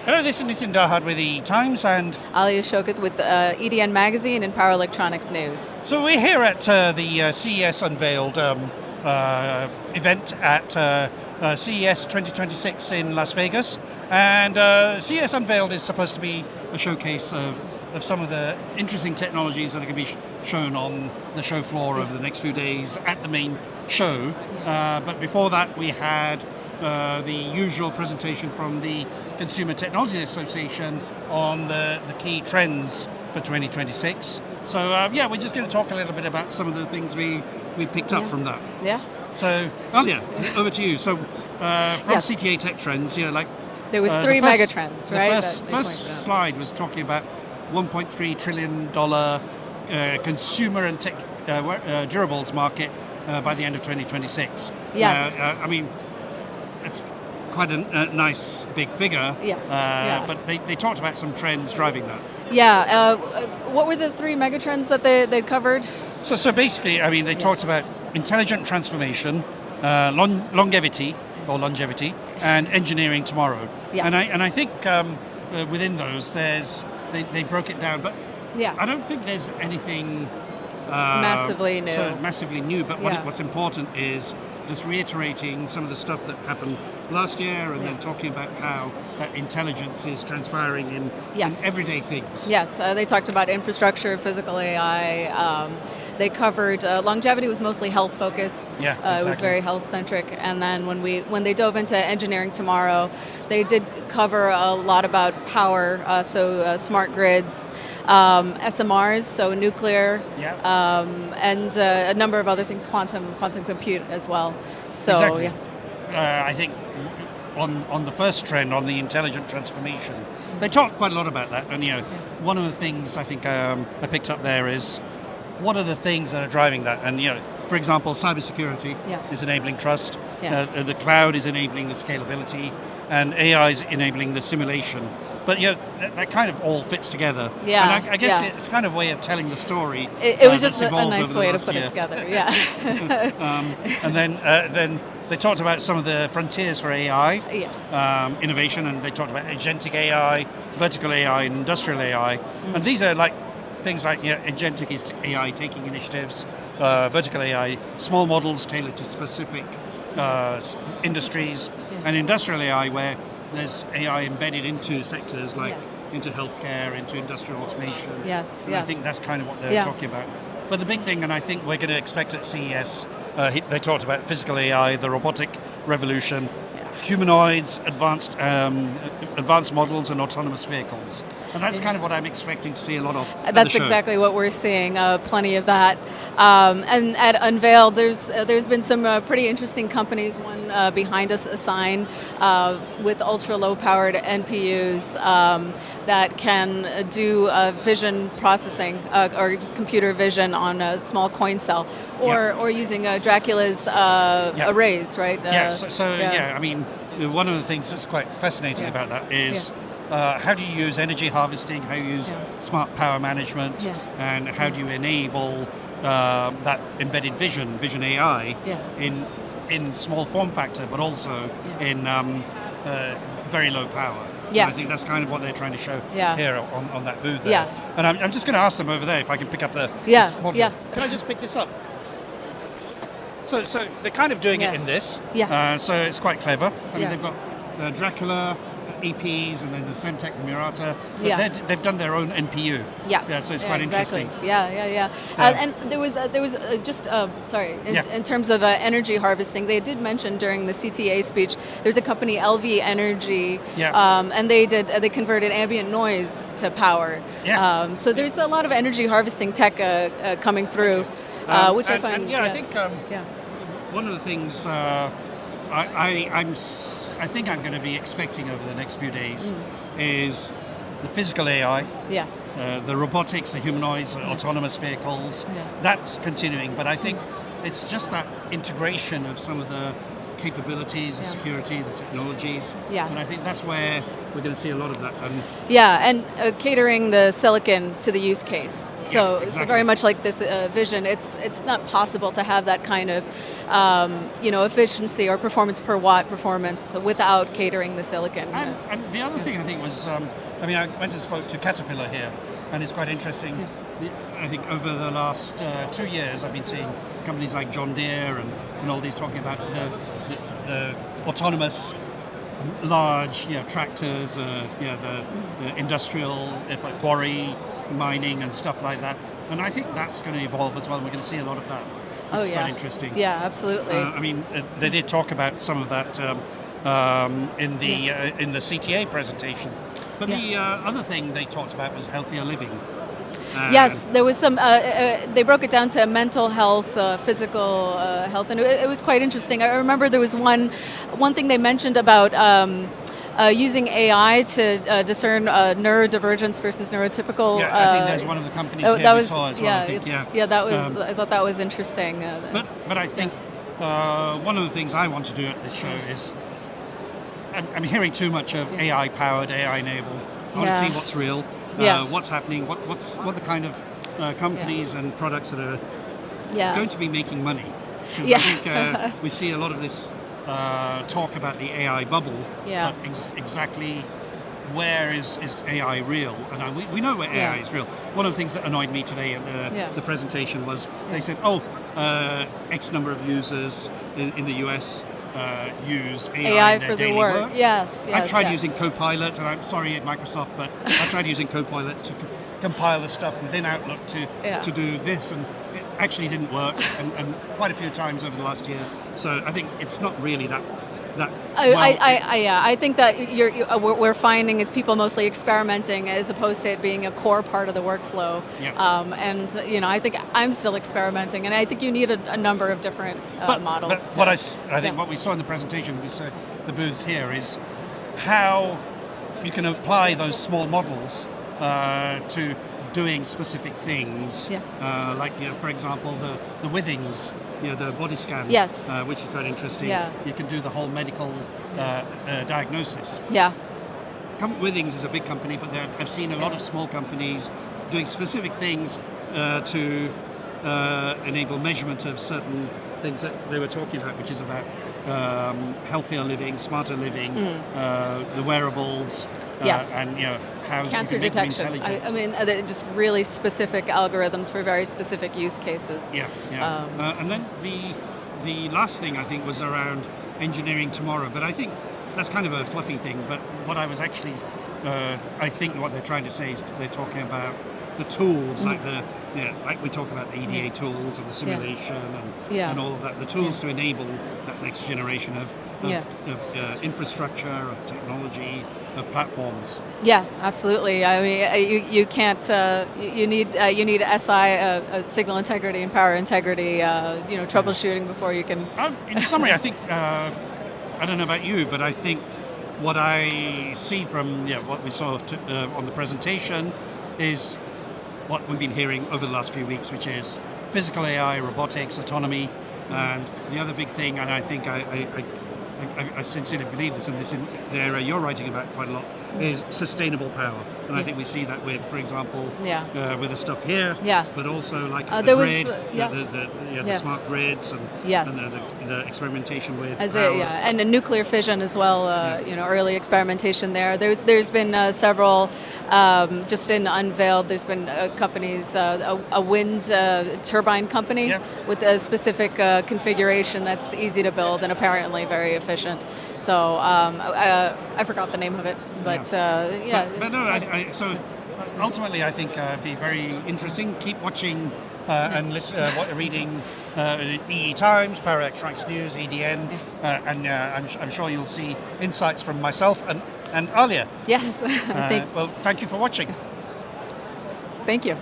Hello, this is Nitin Dahad with the Times and Aalyia Shaukat with EDN Magazine and Power Electronics News. So we're here at the CES Unveiled event at CES 2026 in Las Vegas. And CES Unveiled is supposed to be a showcase of some of the interesting technologies that are going to be shown on the show floor over the next few days at the main show. But before that, we had the usual presentation from the Consumer Technology Association on the key trends for 2026. So we're just going to talk a little bit about some of the things we picked up from that. Yeah. So Aalyia, over to you. So from CTA Tech Trends, there was three megatrends, right? The first slide was talking about $1.3 trillion consumer and tech durables market by the end of 2026. Yes. It's quite a nice big figure. Yes. But they talked about some trends driving that. Yeah. What were the three megatrends that they covered? So basically, they talked about intelligent transformation, longevity, and engineering tomorrow. Yes. And I think within those, they broke it down, but I don't think there's anything massively new. But what's important is just reiterating some of the stuff that happened last year, and then talking about how that intelligence is transpiring in everyday things. Yes, they talked about infrastructure, physical AI. They covered longevity was mostly health focused. Yeah, exactly. It was very health centric. And then when they dove into engineering tomorrow, they did cover a lot about power, smart grids, SMRs, so nuclear, and a number of other things, quantum compute as well. So exactly. I think on the first trend, on the intelligent transformation, they talked quite a lot about that. And one of the things I think I picked up there is, what are the things that are driving that? And for example, cybersecurity is enabling trust. The cloud is enabling the scalability, and AI is enabling the simulation. But that kind of all fits together. Yeah. And I guess it's kind of a way of telling the story. It was just a nice way to put it together. Yeah. And then they talked about some of the frontiers for AI innovation, and they talked about agentic AI, vertical AI, and industrial AI. And these are things like agentic is AI taking initiatives, vertical AI, small models tailored to specific industries, and industrial AI where there's AI embedded into sectors like into healthcare, into industrial automation. Yes. I think that's kind of what they're talking about. But the big thing, and I think we're going to expect at CES, they talked about physical AI, the robotic revolution, humanoids, advanced models, and autonomous vehicles. And that's kind of what I'm expecting to see a lot of. That's exactly what we're seeing, plenty of that. And at Unveiled, there's been some pretty interesting companies. One behind us, Assign, with ultra-low-powered NPUs that can do vision processing or just computer vision on a small coin cell, or using Dracula's arrays, right? One of the things that's quite fascinating about that is how do you use energy harvesting, how you use smart power management, and how do you enable that embedded vision AI in small form factor, but also in very low power. Yes. And I think that's kind of what they're trying to show here on that booth there. Yeah. And I'm just going to ask them over there if I can pick up this module. Can I just pick this up? So they're kind of doing it in this. Yes. So it's quite clever. They've got Dracula, EPs, and then the Semtech, the Murata. But they've done their own NPU. Yes. Yeah, so it's quite interesting. Yeah. And there was in terms of energy harvesting, they did mention during the CTA speech, there's a company, LV Energy, and they converted ambient noise to power. Yeah. So there's a lot of energy harvesting tech coming through, which I find. I think one of the things I think I'm going to be expecting over the next few days is the physical AI, the robotics, the humanoids, the autonomous vehicles. That's continuing, but I think it's just that integration of some of the capabilities, the security, the technologies. Yeah. And I think that's where we're going to see a lot of that. And and catering the silicon to the use case. So, exactly. so very much like this vision, it's not possible to have that kind of efficiency or performance per watt performance without catering the silicon. And the other thing I think was, I went and spoke to Caterpillar here, and it's quite interesting. I think over the last 2 years, I've been seeing companies like John Deere and all these talking about the autonomous large tractors, the industrial, quarry mining and stuff like that. And I think that's going to evolve as well. And we're going to see a lot of that. Which is quite interesting. Yeah, absolutely. They did talk about some of that in the CTA presentation. But the other thing they talked about was healthier living. Yes, there was some. They broke it down to mental health, physical health, and it was quite interesting. I remember there was one thing they mentioned about using AI to discern neurodivergence versus neurotypical. Yeah, I think there's one of the companies here that we was, saw as well. yeah, I think, that was. I thought that was interesting. But I think one of the things I want to do at this show is I'm hearing too much of AI powered, AI enabled. I want to see what's real. What's happening, what the kind of companies and products that are going to be making money. Because I think we see a lot of this talk about the AI bubble, but exactly where is AI real? And we know where AI is real. One of the things that annoyed me today at the presentation was they said, X number of users in the US use AI in their for daily the work. work. Yes, I tried using Copilot, and I'm sorry at Microsoft, but I tried using Copilot to compile the stuff within Outlook to do this, and it actually didn't work, and quite a few times over the last year. So I think it's not really that. I think that what we're finding is people mostly experimenting as opposed to it being a core part of the workflow. I think I'm still experimenting, and I think you need a number of different models. But I think what we saw in the presentation, we saw the booths here, is how you can apply those small models to doing specific things. Like, for example, the Withings. The body scan, which is quite interesting. You can do the whole medical diagnosis. Withings is a big company, but I've seen a lot of small companies doing specific things to enable measurement of certain things that they were talking about, which is about healthier living, smarter living, the wearables, and how cancer you can make detection. them intelligent. I mean, they're just really specific algorithms for very specific use cases. And then the last thing I think was around engineering tomorrow, but I think that's kind of a fluffy thing. But what I was actually, I think what they're trying to say is they're talking about the tools, like like we talk about the EDA tools and the simulation and all of that, the tools to enable that next generation of infrastructure, of technology, of platforms. Yeah, absolutely. I mean, you can't. You need SI, signal integrity and power integrity. Troubleshooting before you can. In summary, I think I don't know about you, but I think what I see from what we saw on the presentation is what we've been hearing over the last few weeks, which is physical AI, robotics, autonomy, and the other big thing, and I think I sincerely believe this, and this in the area you're writing about quite a lot, is sustainable power. And I think we see that with, for example, with the stuff here, but also like the grid, the smart grids, and the experimentation with power. And the nuclear fission as well. Early experimentation there. There's been several just in Unveiled. There's been companies, a wind turbine company with a specific configuration that's easy to build and apparently very efficient. So I forgot the name of it, but so ultimately I think it'd be very interesting. Keep watching and reading EE Times, Power Electronics News, EDN, and I'm sure you'll see insights from myself and Aalyia. Yes. Well, thank you for watching. Thank you.